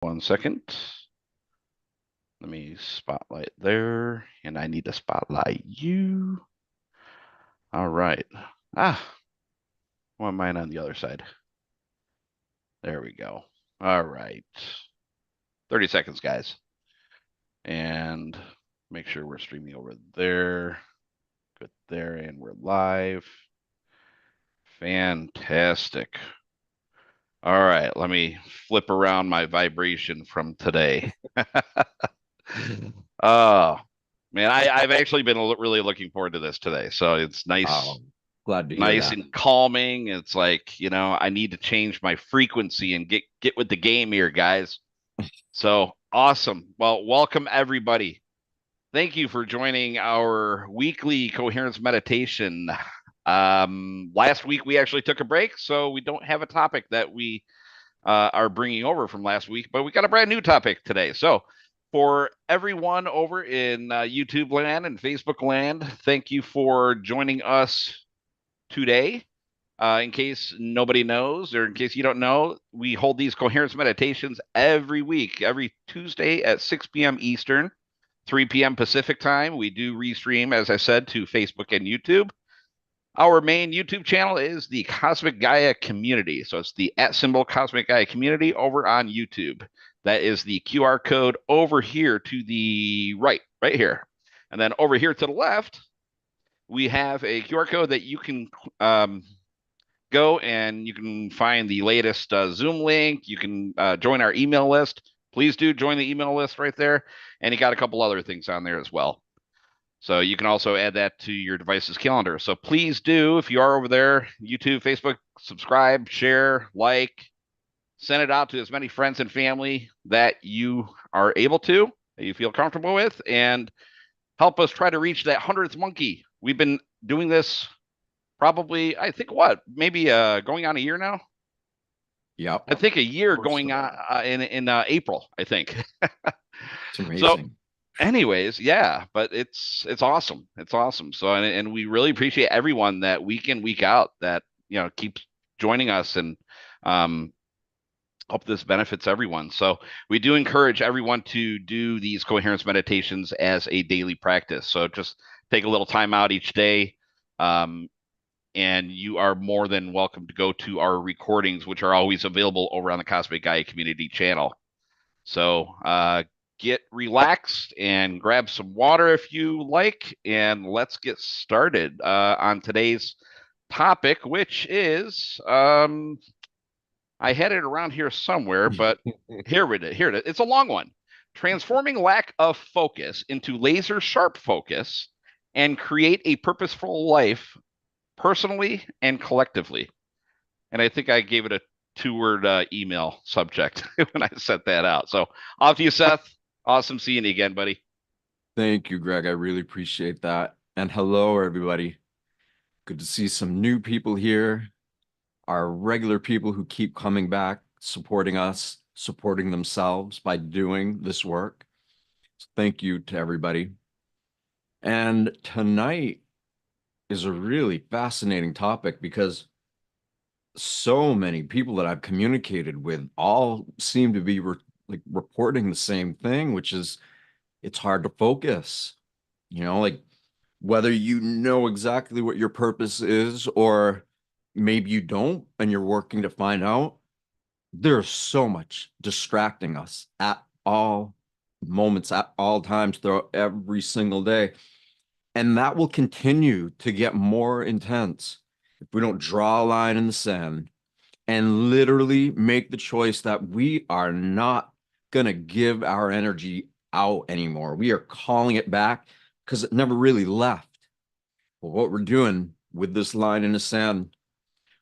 1 second. Let me spotlight there, and I need to spotlight you. All right. Why mine on the other side? There we go. All right. 30 seconds, guys. And make sure we're streaming over there. Good there, and we're live. Fantastic. All right, let me flip around my vibration from today. Oh, man, I've actually been really looking forward to this today. So it's nice, Oh, glad to hear nice that. and calming. It's like, I need to change my frequency and get with the game here, guys. So awesome. Well, welcome everybody. Thank you for joining our weekly coherence meditation. Last week we actually took a break, so we don't have a topic that we are bringing over from last week, but we got a brand new topic today. So, for everyone over in YouTube land and Facebook land, thank you for joining us today. In case nobody knows, or in case you don't know, we hold these coherence meditations every week, every Tuesday at 6 p.m. Eastern, 3 p.m. Pacific time. We do restream, as I said, to Facebook and YouTube. Our main YouTube channel is the Cosmic Gaia Community. So it's the @ Cosmic Gaia Community over on YouTube. That is the QR code over here to the right here. And then over here to the left, we have a QR code that you can go and you can find the latest Zoom link. You can join our email list. Please do join the email list right there. And you got a couple other things on there as well. So you can also add that to your device's calendar. So please do, if you are over there, YouTube, Facebook, subscribe, share, like, send it out to as many friends and family that you are able to, that you feel comfortable with, and help us try to reach that 100th monkey. We've been doing this probably, I think, maybe going on a year now? Yep. I think a year Close to going on that. in April, I think. It's So amazing. anyways, yeah, but it's awesome. It's awesome. So and we really appreciate everyone that week in, week out that keeps joining us and um hope this benefits everyone. So we do encourage everyone to do these coherence meditations as a daily practice. So just take a little time out each day. Um, and you are more than welcome to go to our recordings, which are always available over on the Cosmic Gaia Community channel. So get relaxed and grab some water if you like, and let's get started on today's topic, which is I had it around here somewhere, but here it is. Here it is. It's a long one. Transforming lack of focus into laser sharp focus and create a purposeful life personally and collectively. And I think I gave it a 2-word email subject when I set that out. So off to you, Seth. Awesome seeing you again, buddy. Thank you, Greg. I really appreciate that. And hello, everybody. Good to see some new people here, our regular people who keep coming back, supporting us, supporting themselves by doing this work. So thank you to everybody. And tonight is a really fascinating topic because so many people that I've communicated with all seem to be reporting the same thing, which is it's hard to focus. Like whether you know exactly what your purpose is or maybe you don't and you're working to find out, there's so much distracting us at all moments, at all times, throughout every single day. And that will continue to get more intense if we don't draw a line in the sand and literally make the choice that we are not going to give our energy out anymore. We are calling it back because it never really left. But what we're doing with this line in the sand,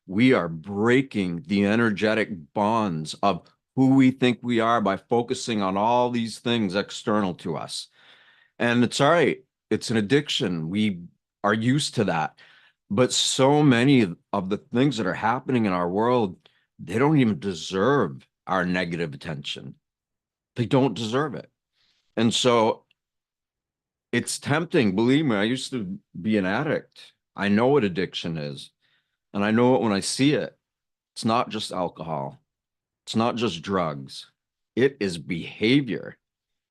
we are breaking the energetic bonds of who we think we are by focusing on all these things external to us. And it's all right. It's an addiction. We are used to that. But so many of the things that are happening in our world, they don't even deserve our negative attention. They don't deserve it. And so it's tempting. Believe me, I used to be an addict. I know what addiction is. And I know it when I see it. It's not just alcohol. It's not just drugs. it is behavior.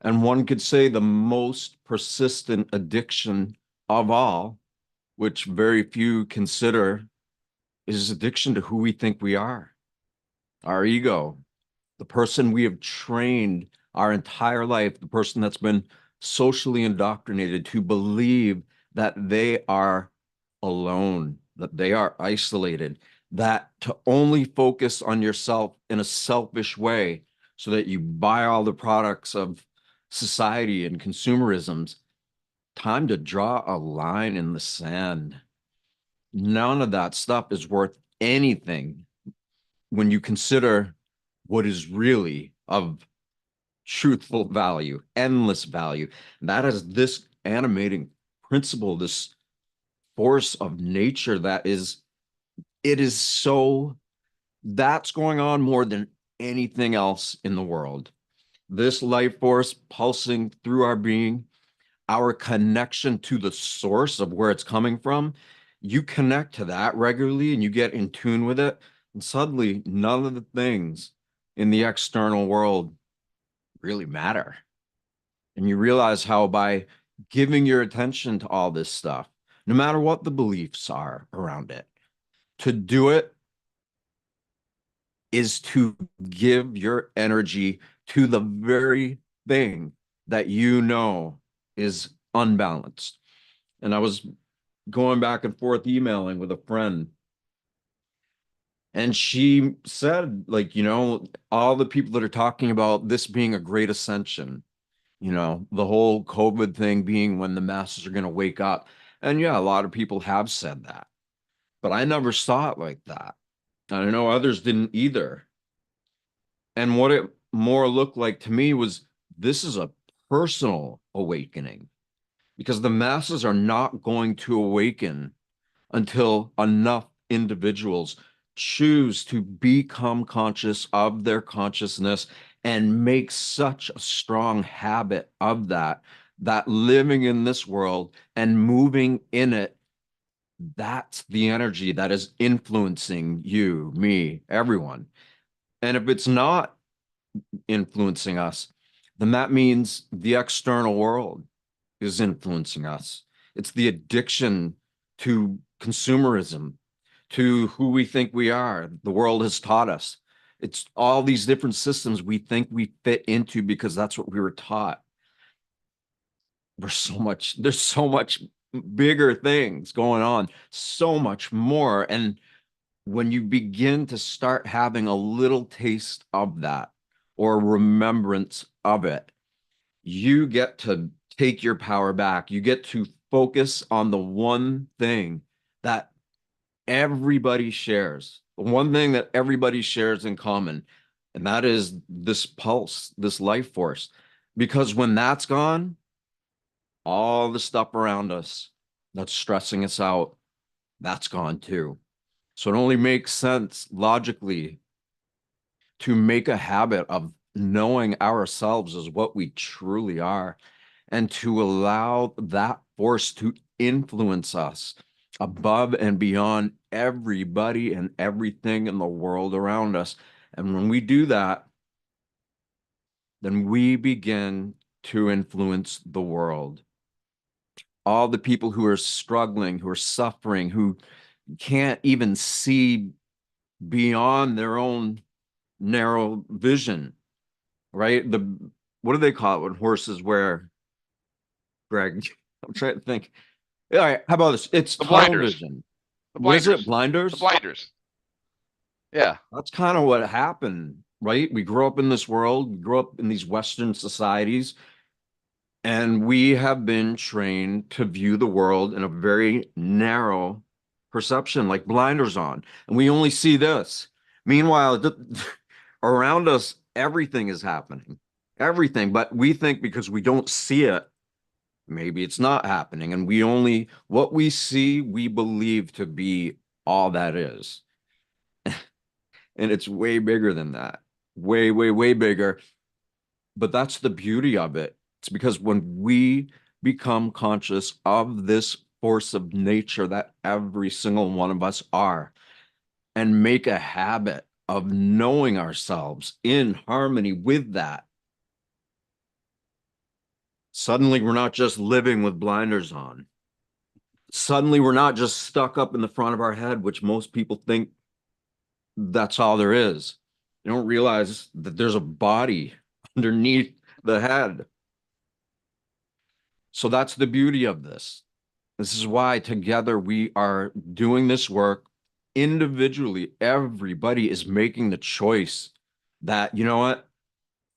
And one could say the most persistent addiction of all, which very few consider, is addiction to who we think we are, our ego, the person we have trained our entire life, the person that's been socially indoctrinated to believe that they are alone, that they are isolated, that to only focus on yourself in a selfish way so that you buy all the products of society and consumerisms. Time to draw a line in the sand. None of that stuff is worth anything when you consider what is really of truthful value, endless value. That is this animating principle, this force of nature that is, it is so, that's going on more than anything else in the world. This life force pulsing through our being, our connection to the source of where it's coming from, you connect to that regularly and you get in tune with it. And suddenly, none of the things in the external world really matter. And you realize how by giving your attention to all this stuff, no matter what the beliefs are around it, to do it is to give your energy to the very thing that you know is unbalanced. And I was going back and forth emailing with a friend, and she said, like, all the people that are talking about this being a great ascension, the whole COVID thing being when the masses are going to wake up. And yeah, a lot of people have said that, but I never saw it like that. I know others didn't either. And what it more looked like to me was this is a personal awakening because the masses are not going to awaken until enough individuals choose to become conscious of their consciousness and make such a strong habit of that, that living in this world and moving in it, that's the energy that is influencing you, me, everyone. And if it's not influencing us, then that means the external world is influencing us. It's the addiction to consumerism, to who we think we are. The world has taught us. It's all these different systems we think we fit into because that's what we were taught. There's so much bigger things going on, so much more. And when you begin to start having a little taste of that or remembrance of it, you get to take your power back. You get to focus on the one thing that everybody shares, the one thing that everybody shares in common, and that is this pulse, this life force. Because when that's gone, all the stuff around us that's stressing us out, that's gone too. So it only makes sense logically to make a habit of knowing ourselves as what we truly are and to allow that force to influence us above and beyond everybody and everything in the world around us. And when we do that, then we begin to influence the world. All the people who are struggling, who are suffering, who can't even see beyond their own narrow vision, right? What do they call it when horses wear, Greg? I'm trying to think. All right, how about this? It's The tunnel blinders. vision. The What is it? blinders. The Blinders? blinders. Yeah. That's kind of what happened, right? We grew up in this world, we grew up in these Western societies, and we have been trained to view the world in a very narrow perception, like blinders on. And we only see this. Meanwhile, around us, everything is happening. Everything. But we think because we don't see it, maybe it's not happening. And what we see, we believe to be all that is. And it's way bigger than that. Way, way, way bigger. But that's the beauty of it. It's because when we become conscious of this force of nature that every single one of us are and make a habit of knowing ourselves in harmony with that, suddenly we're not just living with blinders on. Suddenly we're not just stuck up in the front of our head, which most people think that's all there is. They don't realize that there's a body underneath the head. So that's the beauty of this. This is why together we are doing this work individually. Everybody is making the choice that, you know what?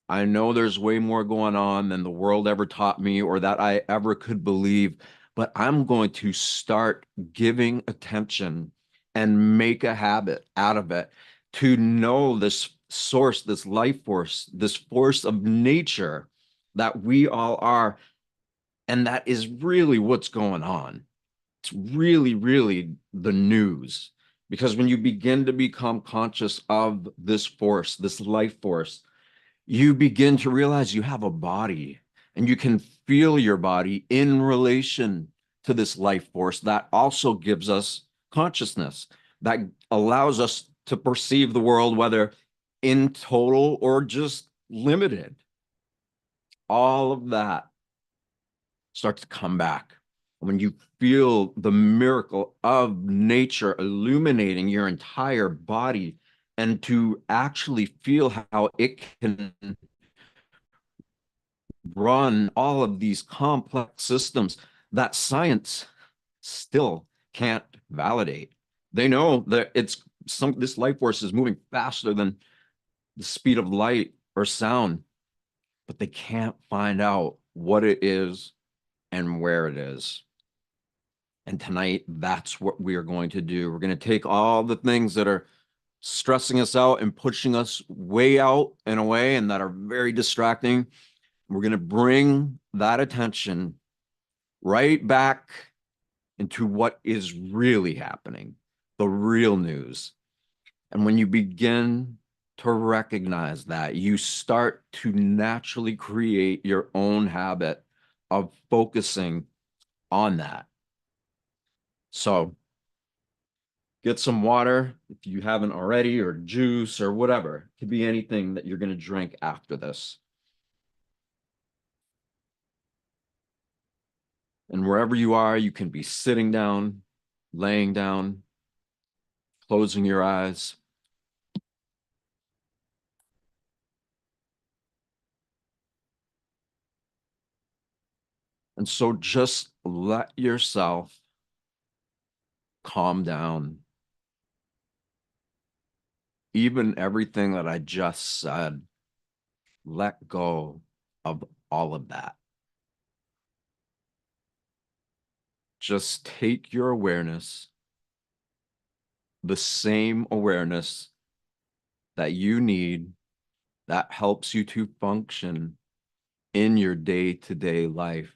I know there's way more going on than the world ever taught me or that I ever could believe, but I'm going to start giving attention and make a habit out of it to know this source, this life force, this force of nature that we all are. And that is really what's going on. It's really, really the news. Because when you begin to become conscious of this force, this life force, you begin to realize you have a body and you can feel your body in relation to this life force that also gives us consciousness, that allows us to perceive the world, whether in total or just limited. All of that starts to come back when you feel the miracle of nature illuminating your entire body, and to actually feel how it can run all of these complex systems that science still can't validate. They know that this life force is moving faster than the speed of light or sound, but they can't find out what it is and where it is. And tonight, that's what we are going to do. We're going to take all the things that are stressing us out and pushing us way out and away and that are very distracting. We're going to bring that attention right back into what is really happening, the real news. And when you begin to recognize that, you start to naturally create your own habit of focusing on that. So get some water if you haven't already, or juice or whatever. It could be anything that you're going to drink after this. And wherever you are, you can be sitting down, laying down, closing your eyes. And so just let yourself calm down. Even everything that I just said, let go of all of that. Just take your awareness, the same awareness that you need, that helps you to function in your day-to-day life.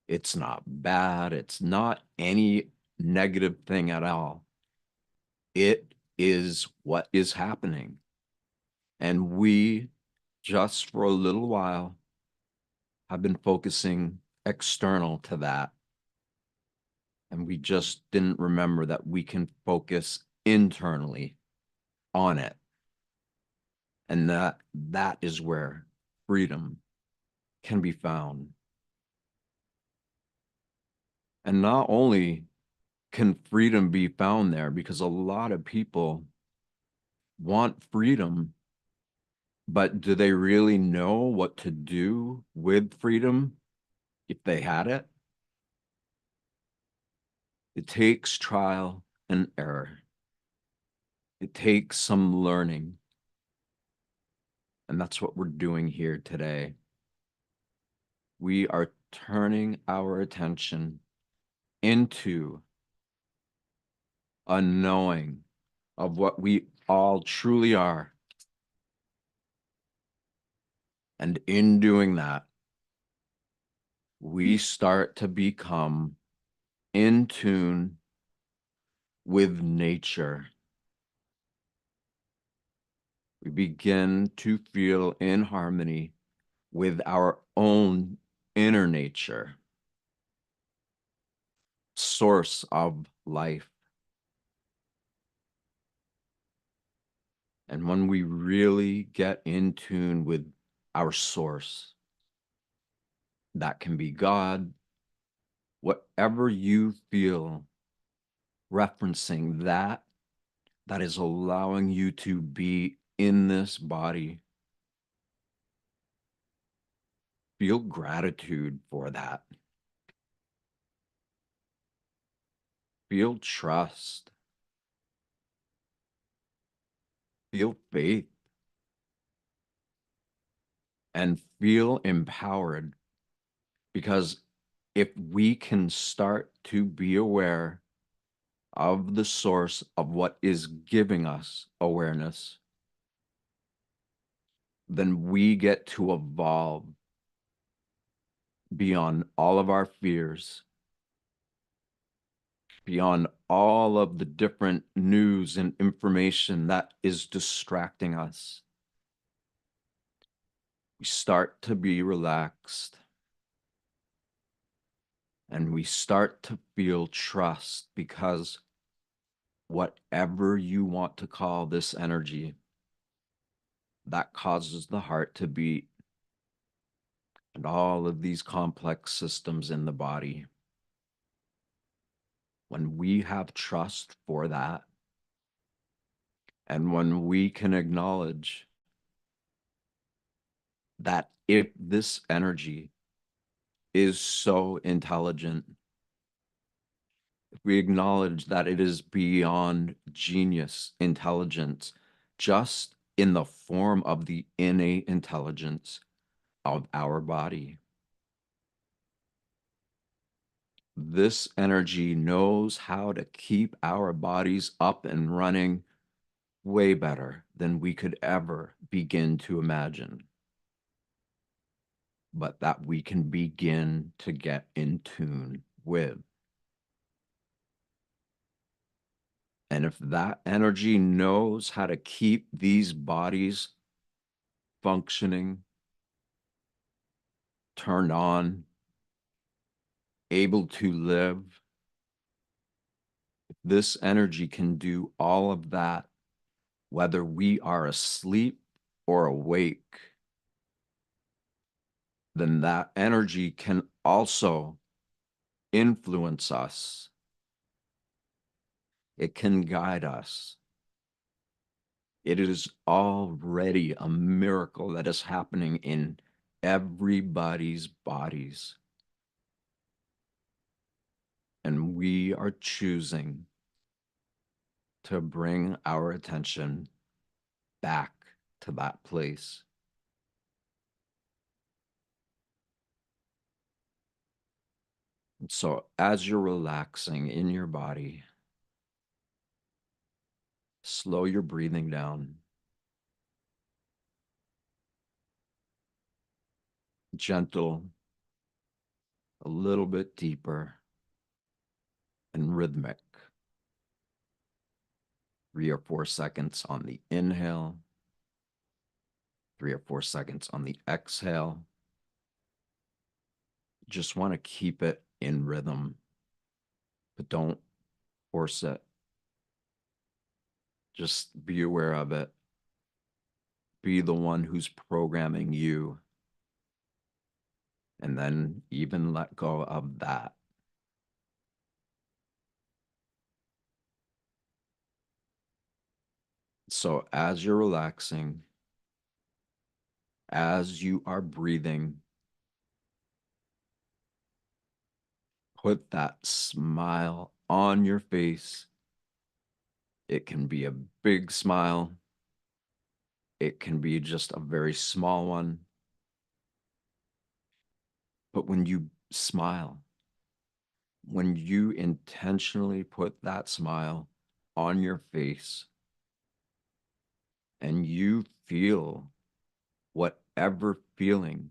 It's not bad. It's not any negative thing at all. It is what is happening. And we, just for a little while, have been focusing external to that. And we just didn't remember that we can focus internally on it. And that is where freedom can be found. And not only can freedom be found there, because a lot of people want freedom, but do they really know what to do with freedom if they had it? It takes trial and error. It takes some learning. And that's what we're doing here today. We are turning our attention into a knowing of what we all truly are. And in doing that, we start to become in tune with nature. We begin to feel in harmony with our own inner nature, source of life. And when we really get in tune with our source, that can be God, whatever you feel referencing that, that is allowing you to be in this body. Feel gratitude for that. Feel trust. Feel faith. And feel empowered. Because if we can start to be aware of the source of what is giving us awareness, then we get to evolve beyond all of our fears, beyond all of the different news and information that is distracting us. We start to be relaxed and we start to feel trust, because whatever you want to call this energy, that causes the heart to beat and all of these complex systems in the body. When we have trust for that, and when we can acknowledge that if this energy is so intelligent, if we acknowledge that it is beyond genius intelligence, just in the form of the innate intelligence of our body, this energy knows how to keep our bodies up and running way better than we could ever begin to imagine, but that we can begin to get in tune with. And if that energy knows how to keep these bodies functioning, turned on, able to live, if this energy can do all of that, whether we are asleep or awake, then that energy can also influence us. It can guide us. It is already a miracle that is happening in everybody's bodies. And we are choosing to bring our attention back to that place. So as you're relaxing in your body, slow your breathing down. Gentle, a little bit deeper, and rhythmic. 3 or 4 seconds on the inhale, 3 or 4 seconds on the exhale. Just want to keep it in rhythm, but don't force it. Just be aware of it. Be the one who's programming you, and then even let go of that. So as you're relaxing, as you are breathing, put that smile on your face. It can be a big smile. It can be just a very small one. But when you smile, when you intentionally put that smile on your face and you feel whatever feeling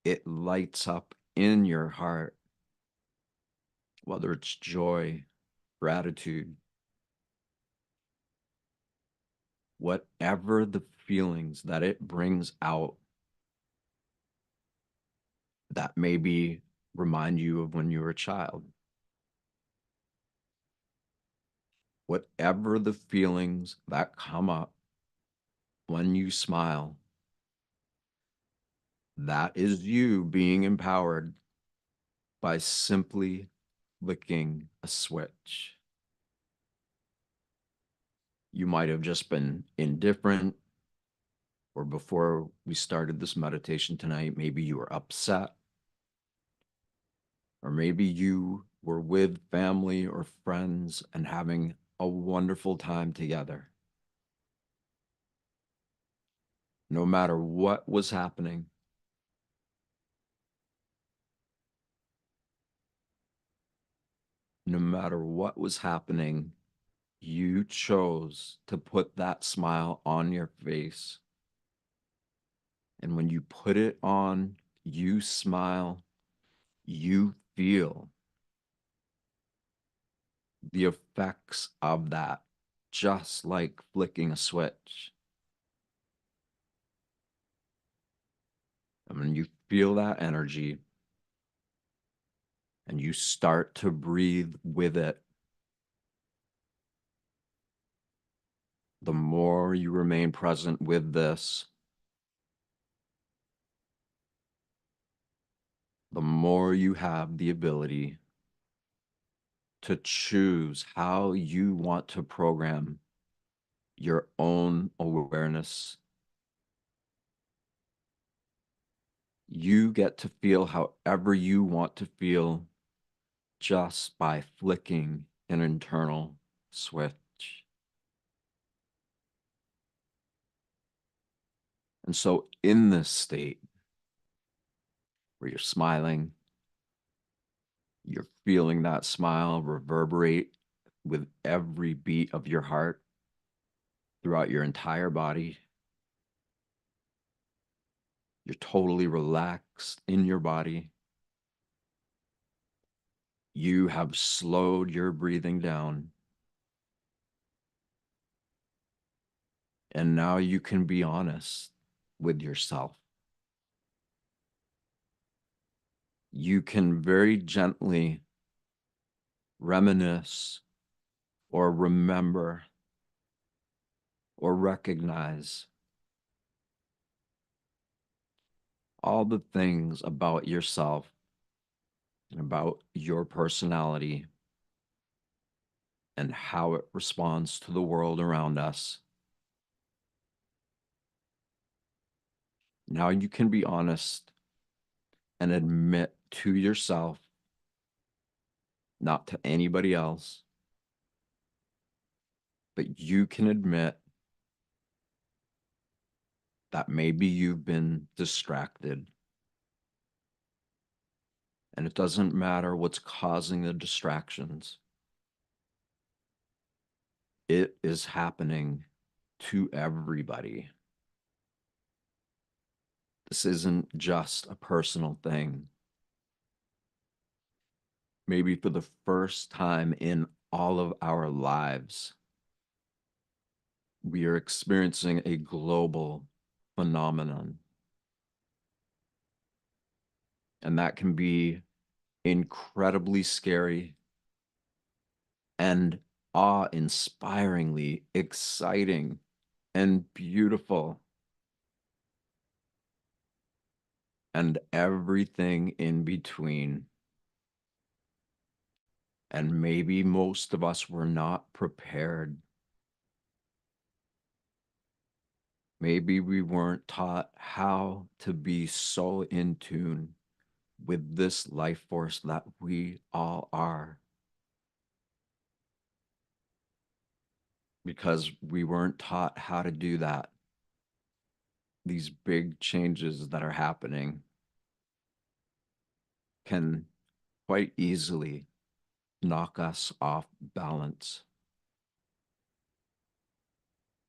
it lights up in your heart, whether it's joy, gratitude, whatever the feelings that it brings out, that maybe remind you of when you were a child. whatever the feelings that come up when you smile, that is you being empowered by simply flicking a switch. You might have just been indifferent, or before we started this meditation tonight, maybe you were upset, or maybe you were with family or friends and having a wonderful time together. No matter what was happening, no matter what was happening, you chose to put that smile on your face. And when you put it on, you smile, you feel the effects of that, just like flicking a switch. And when you feel that energy and you start to breathe with it, the more you remain present with this, the more you have the ability to choose how you want to program your own awareness. You get to feel however you want to feel just by flicking an internal switch. And so, in this state where you're smiling, you're feeling that smile reverberate with every beat of your heart throughout your entire body. You're totally relaxed in your body. You have slowed your breathing down. And now you can be honest with yourself. You can very gently reminisce or remember or recognize all the things about yourself and about your personality and how it responds to the world around us. Now you can be honest and admit to yourself, not to anybody else, but you can admit that maybe you've been distracted. And it doesn't matter what's causing the distractions. It is happening to everybody. This isn't just a personal thing. Maybe for the first time in all of our lives, we are experiencing a global phenomenon. And that can be incredibly scary and awe-inspiringly exciting and beautiful, and everything in between. And maybe most of us were not prepared. Maybe we weren't taught how to be so in tune with this life force that we all are, because we weren't taught how to do that. These big changes that are happening can quite easily knock us off balance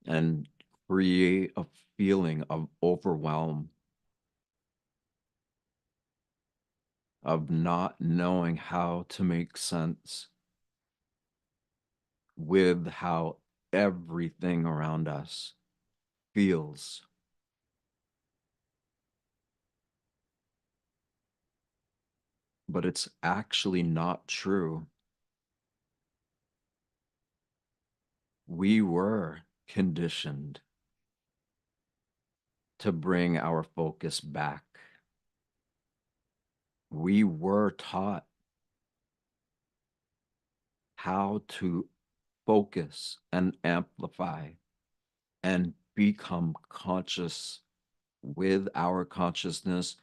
and create a feeling of overwhelm, of not knowing how to make sense with how everything around us feels. But it's actually not true. We were conditioned to bring our focus back. We were taught how to focus and amplify and become conscious with our consciousness,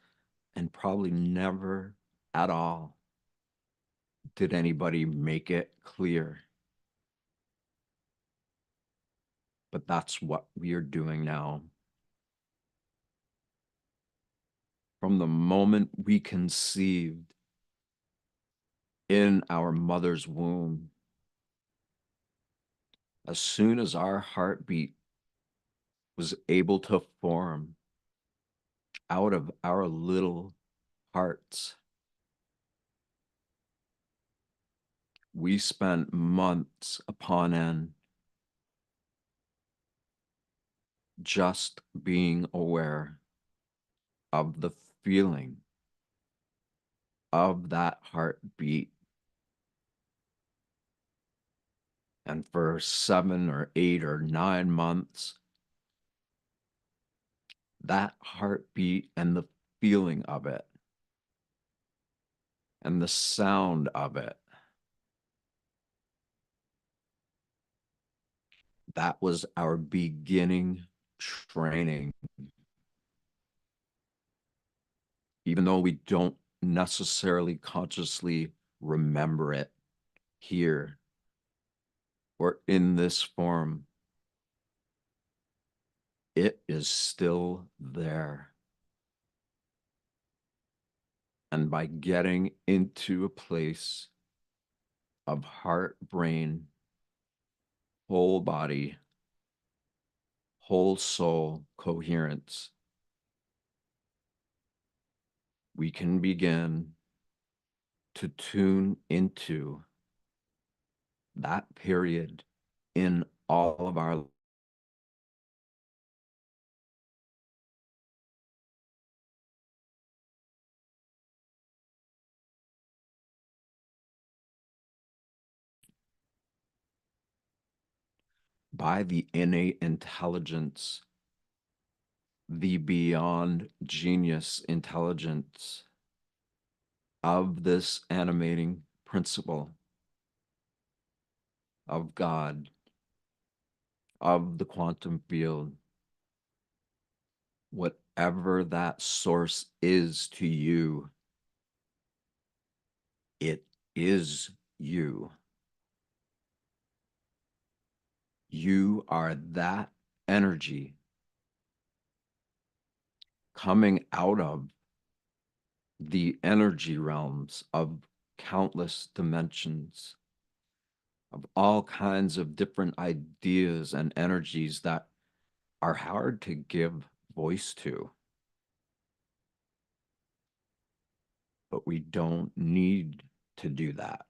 and probably never at all did anybody make it clear. But that's what we are doing now. From the moment we conceived in our mother's womb, as soon as our heartbeat was able to form out of our little hearts, we spent months upon end just being aware of the feeling of that heartbeat. And for 7 or 8 or 9 months, that heartbeat and the feeling of it and the sound of it, that was our beginning training. Even though we don't necessarily consciously remember it here or in this form, it is still there. And by getting into a place of heart, brain, whole body, whole soul coherence, we can begin to tune into that period in all of our by the innate intelligence, the beyond genius intelligence of this animating principle of God, of the quantum field, whatever that source is to you, it is you. You are that energy coming out of the energy realms of countless dimensions, of all kinds of different ideas and energies that are hard to give voice to. But we don't need to do that.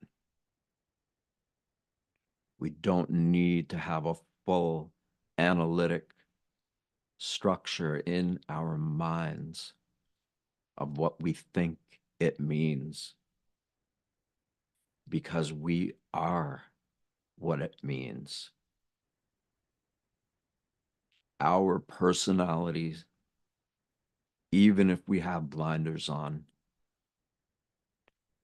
We don't need to have a full analytic structure in our minds of what we think it means, because we are what it means. Our personalities, even if we have blinders on,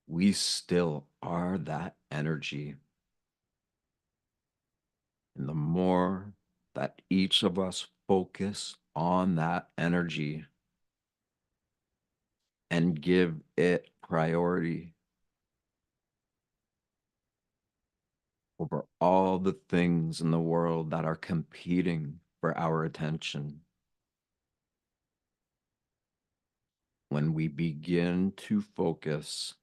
we still are that energy. And the more that each of us focus on that energy and give it priority over all the things in the world that are competing for our attention, when we begin to focus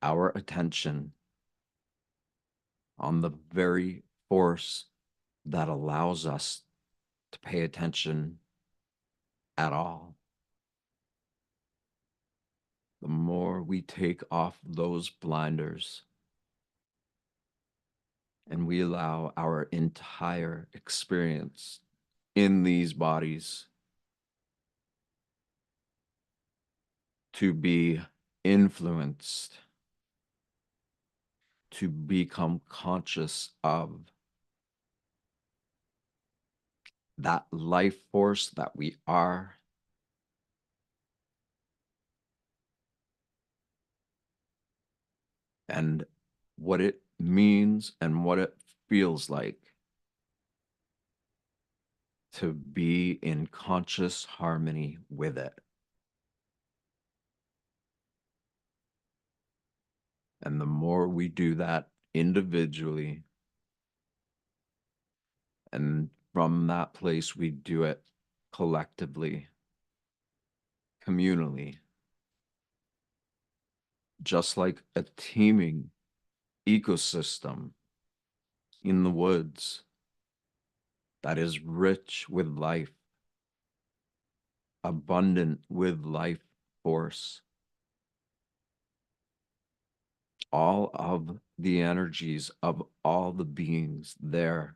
our attention on the very force that allows us to pay attention at all, the more we take off those blinders and we allow our entire experience in these bodies to be influenced, to become conscious of that life force that we are, and what it means and what it feels like to be in conscious harmony with it. And the more we do that individually, and from that place, we do it collectively, communally, just like a teeming ecosystem in the woods that is rich with life, abundant with life force. All of the energies of all the beings there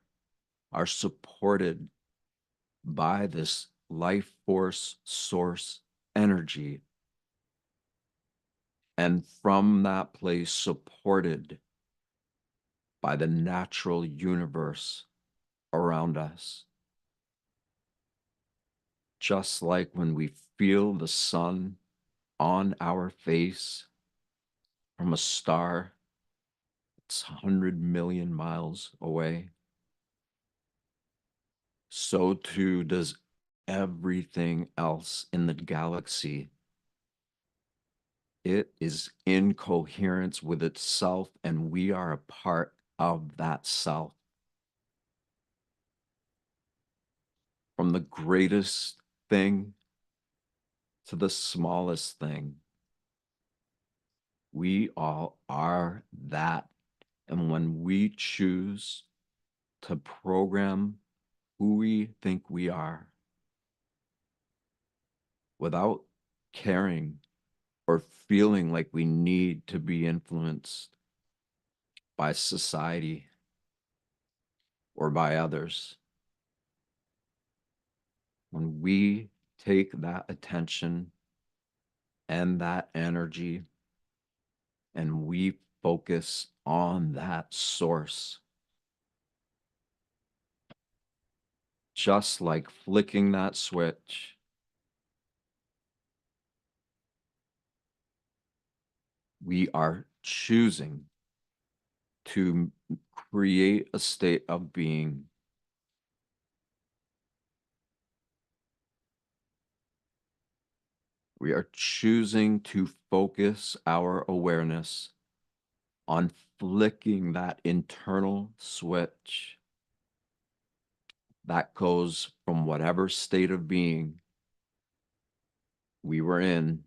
are supported by this life force source energy, and from that place supported by the natural universe around us. Just like when we feel the sun on our face from a star it's 100 million miles away, so too does everything else in the galaxy. It is in coherence with itself, and we are a part of that self. From the greatest thing to the smallest thing, we all are that. And when we choose to program who we think we are without caring or feeling like we need to be influenced by society or by others, when we take that attention and that energy and we focus on that source, just like flicking that switch, we are choosing to create a state of being. We are choosing to focus our awareness on flicking that internal switch that goes from whatever state of being we were in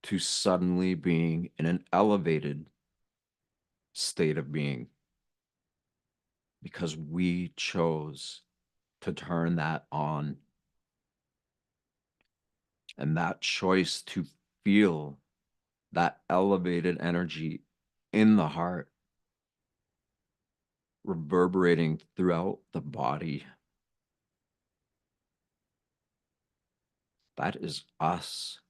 to suddenly being in an elevated state of being, because we chose to turn that on. And that choice to feel that elevated energy in the heart reverberating throughout the body, that is us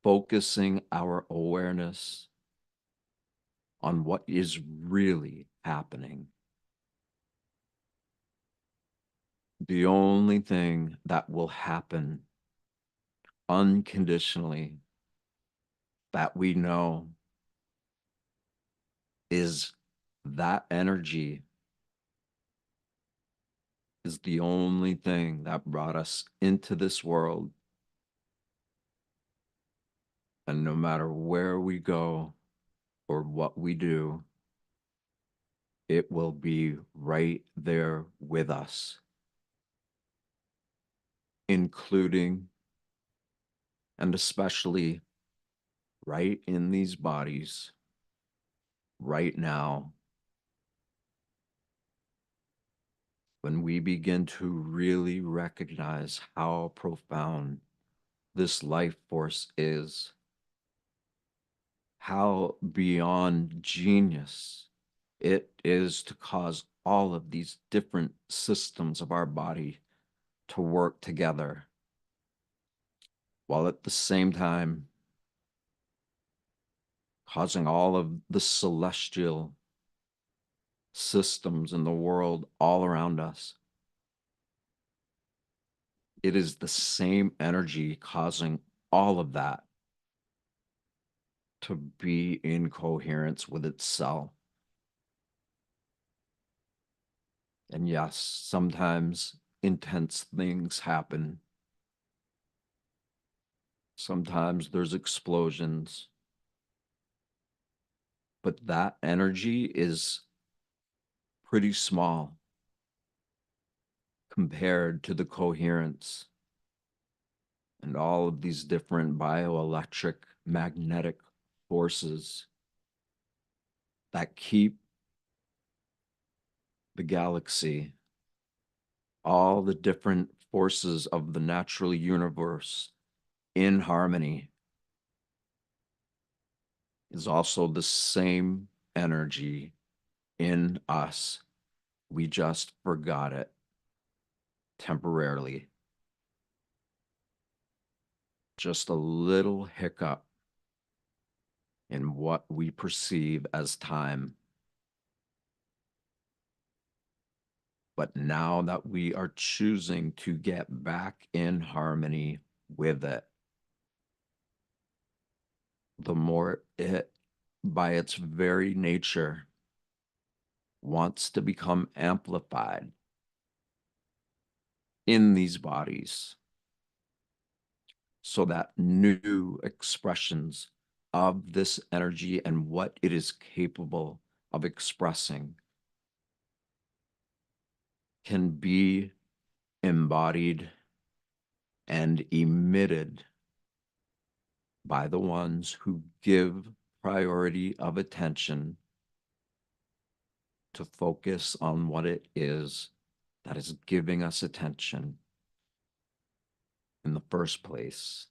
focusing our awareness on what is really happening. The only thing that will happen unconditionally that we know is that energy is the only thing that brought us into this world. And no matter where we go or what we do, it will be right there with us, including and especially right in these bodies, right now, when we begin to really recognize how profound this life force is, how beyond genius it is to cause all of these different systems of our body to work together, while at the same time causing all of the celestial systems in the world all around us It is the same energy causing all of that to be in coherence with itself. And yes, sometimes intense things happen. Sometimes there's explosions, but that energy is pretty small compared to the coherence and all of these different bioelectric magnetic forces that keep the galaxy, all the different forces of the natural universe in harmony, is also the same energy in us. We just forgot it temporarily. Just a little hiccup in what we perceive as time. But now that we are choosing to get back in harmony with it, the more it, by its very nature, wants to become amplified in these bodies so that new expressions of this energy and what it is capable of expressing can be embodied and emitted by the ones who give priority of attention to focus on what it is that is giving us attention in the first place.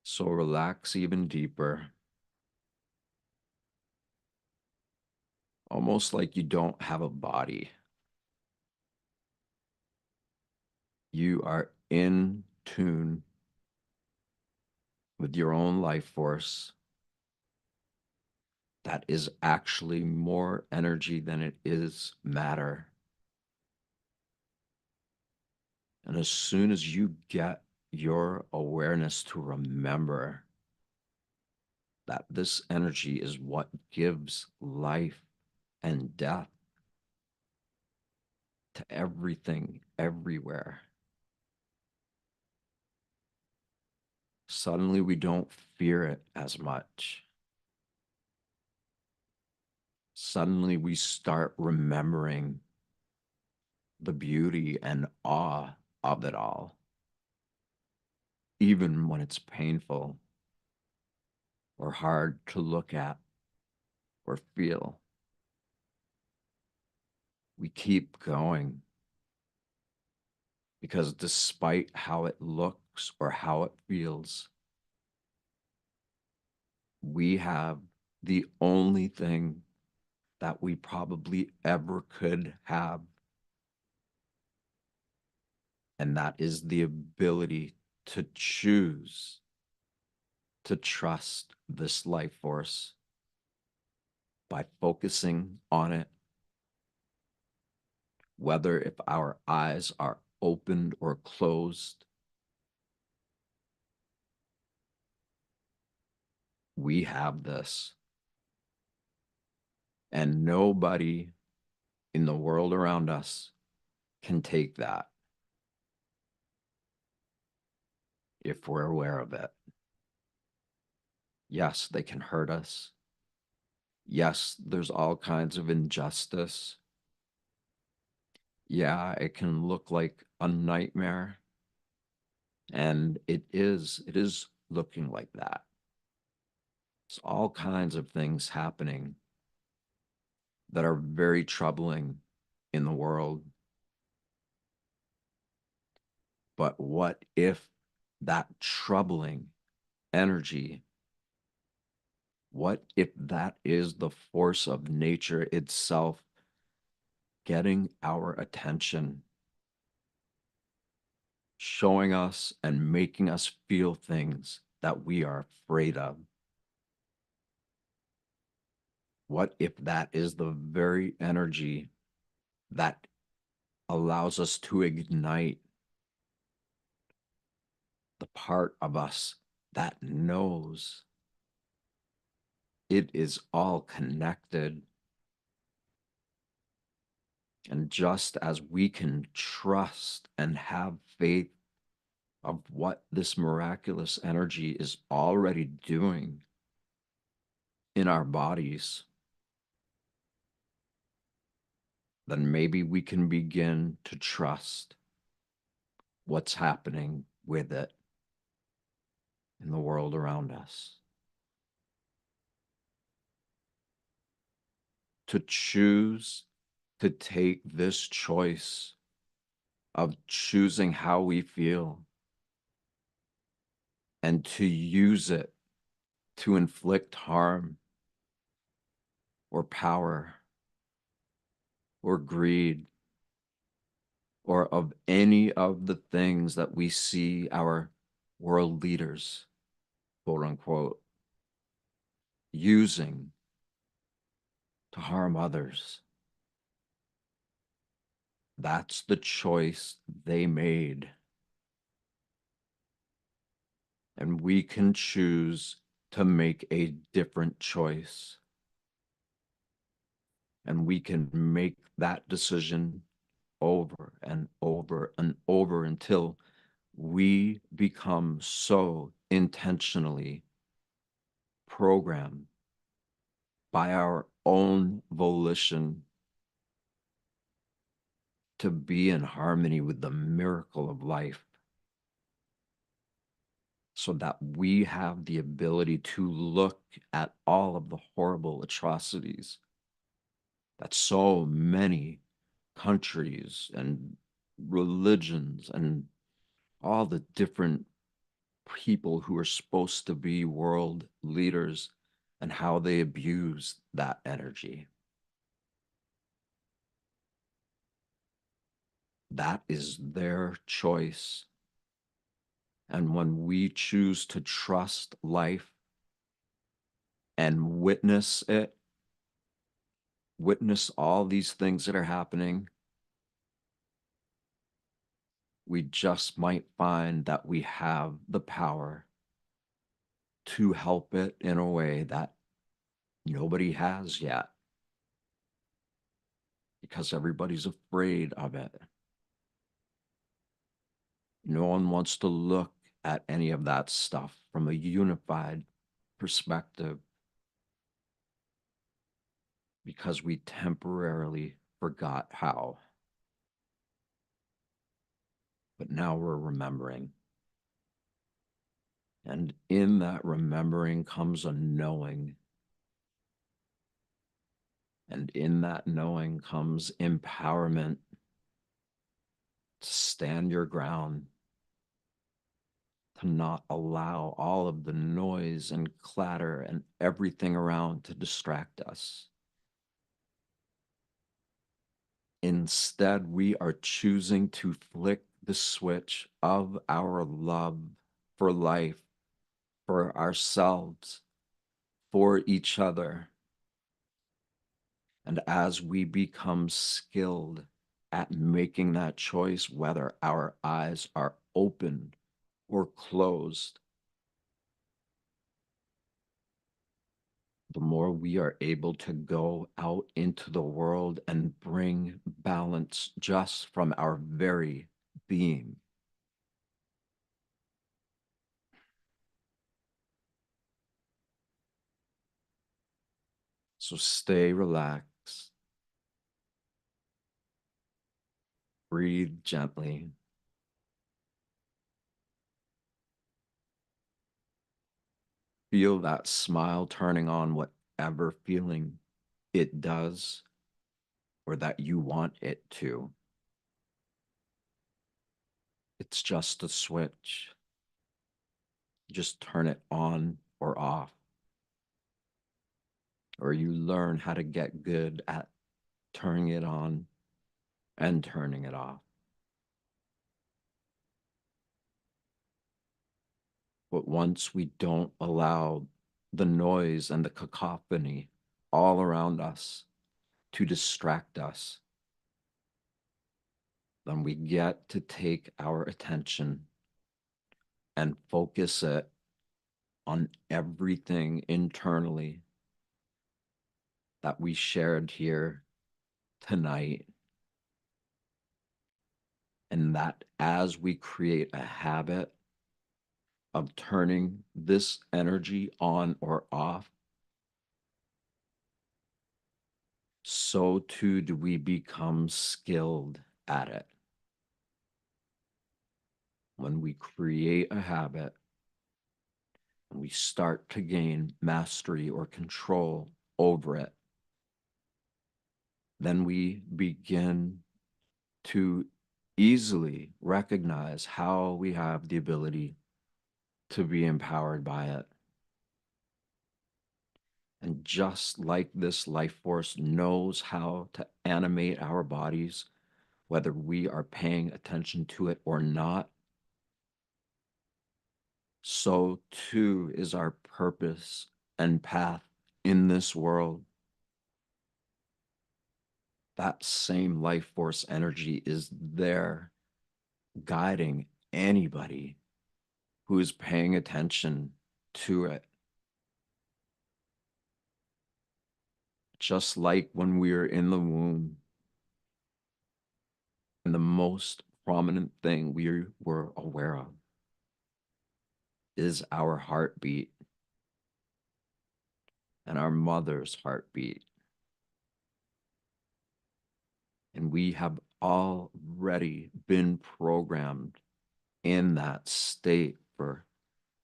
So relax even deeper, almost like you don't have a body. You are in tune with your own life force that is actually more energy than it is matter. And as soon as you get your awareness to remember that this energy is what gives life and death to everything, everywhere, suddenly we don't fear it as much. Suddenly we start remembering the beauty and awe of it all, even when it's painful or hard to look at or feel. We keep going because despite how it looks or how it feels, we have the only thing that we probably ever could have, and that is the ability to choose to trust this life force by focusing on it, whether if our eyes are opened or closed. We have this, and nobody in the world around us can take that if we're aware of it. Yes, they can hurt us. Yes, there's all kinds of injustice. Yeah, it can look like a nightmare, and it is looking like that. It's all kinds of things happening that are very troubling in the world. But what if that troubling energy, what if that is the force of nature itself getting our attention, showing us and making us feel things that we are afraid of? What if that is the very energy that allows us to ignite the part of us that knows it is all connected? And just as we can trust and have faith of what this miraculous energy is already doing in our bodies, then maybe we can begin to trust what's happening with it in the world around us. To choose to take this choice of choosing how we feel and to use it to inflict harm or power or greed or of any of the things that we see our world leaders, quote unquote, using to harm others. That's the choice they made. And we can choose to make a different choice. And we can make that decision over and over and over until we become so intentionally programmed by our own volition to be in harmony with the miracle of life, so that we have the ability to look at all of the horrible atrocities that so many countries and religions and all the different people who are supposed to be world leaders and how they abuse that energy. That is their choice. And when we choose to trust life and witness it, witness all these things that are happening, we just might find that we have the power to help it in a way that nobody has yet, because everybody's afraid of it. No one wants to look at any of that stuff from a unified perspective, because we temporarily forgot how. But now we're remembering. And in that remembering comes a knowing. And in that knowing comes empowerment to stand your ground, to not allow all of the noise and clatter and everything around to distract us. Instead, we are choosing to flick the switch of our love for life, for ourselves, for each other. And as we become skilled at making that choice, whether our eyes are open or closed, the more we are able to go out into the world and bring balance just from our very being. So stay relaxed, breathe gently, feel that smile turning on whatever feeling it does or that you want it to. It's just a switch. Just turn it on or off, or you learn how to get good at turning it on and turning it off. But once we don't allow the noise and the cacophony all around us to distract us, then we get to take our attention and focus it on everything internally that we shared here tonight. And that as we create a habit of turning this energy on or off, so too do we become skilled at it. When we create a habit and we start to gain mastery or control over it, then we begin to easily recognize how we have the ability to be empowered by it. And just like this life force knows how to animate our bodies, whether we are paying attention to it or not, so too is our purpose and path in this world. That same life force energy is there guiding anybody who is paying attention to it. Just like when we are in the womb, and the most prominent thing we were aware of is our heartbeat and our mother's heartbeat. And we have already been programmed in that state for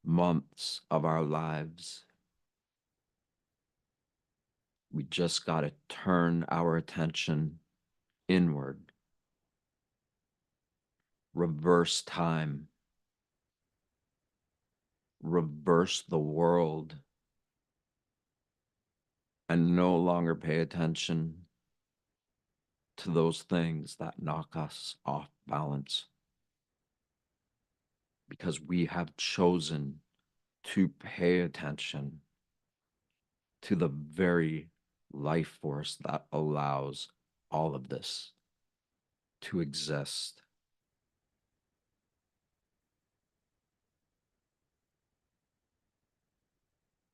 months of our lives. We just got to turn our attention inward, reverse time, reverse the world, and no longer pay attention to those things that knock us off balance. Because we have chosen to pay attention to the very life force that allows all of this to exist.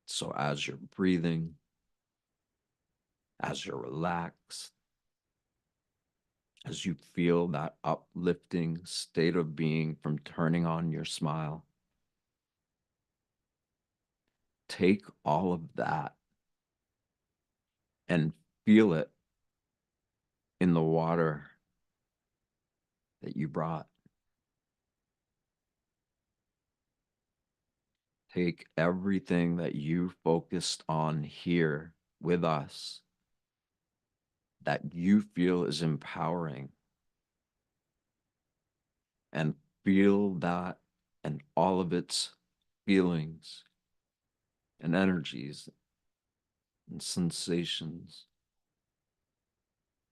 So as you're breathing, as you're relaxed, as you feel that uplifting state of being from turning on your smile, take all of that and feel it in the water that you brought. Take everything that you focused on here with us that you feel is empowering and feel that and all of its feelings and energies and sensations,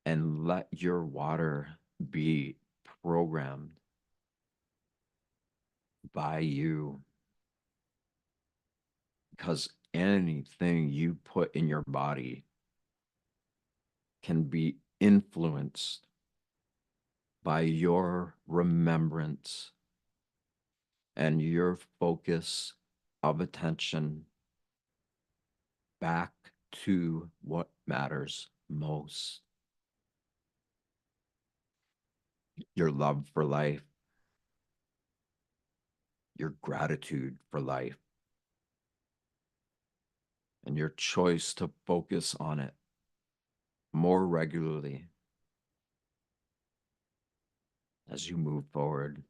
and let your water be programmed by you, because anything you put in your body can be influenced by your remembrance and your focus of attention back to what matters most: your love for life, your gratitude for life, and your choice to focus on it more regularly as you move forward.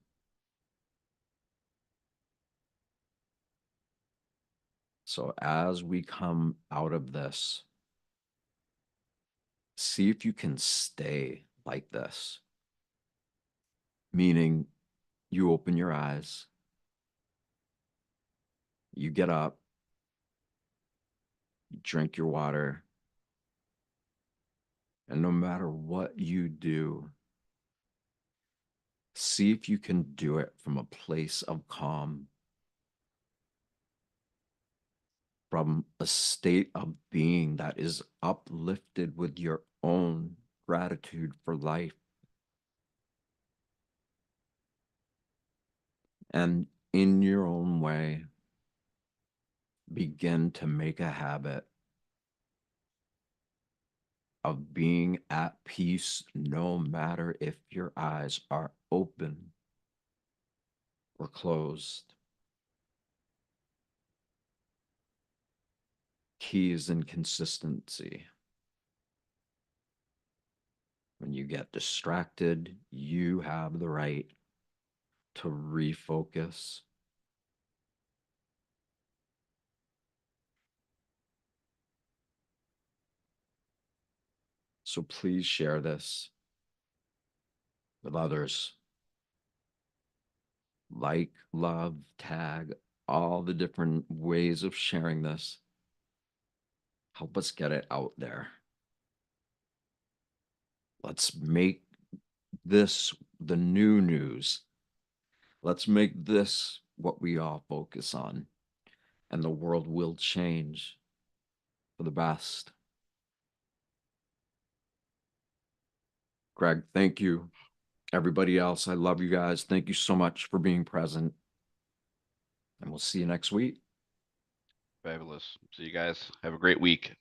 So as we come out of this, see if you can stay like this, meaning you open your eyes, you get up, you drink your water, and no matter what you do, see if you can do it from a place of calm, from a state of being that is uplifted with your own gratitude for life. And in your own way, begin to make a habit of being at peace no matter if your eyes are open or closed. Key is in consistency. When you get distracted, you have the right to refocus. So please share this with others. Like, love, tag, all the different ways of sharing this. Help us get it out there. Let's make this the new news. Let's make this what we all focus on, and the world will change for the best. Greg, thank you. Everybody else, I love you guys. Thank you so much for being present, and we'll see you next week. Fabulous. See you guys. Have a great week.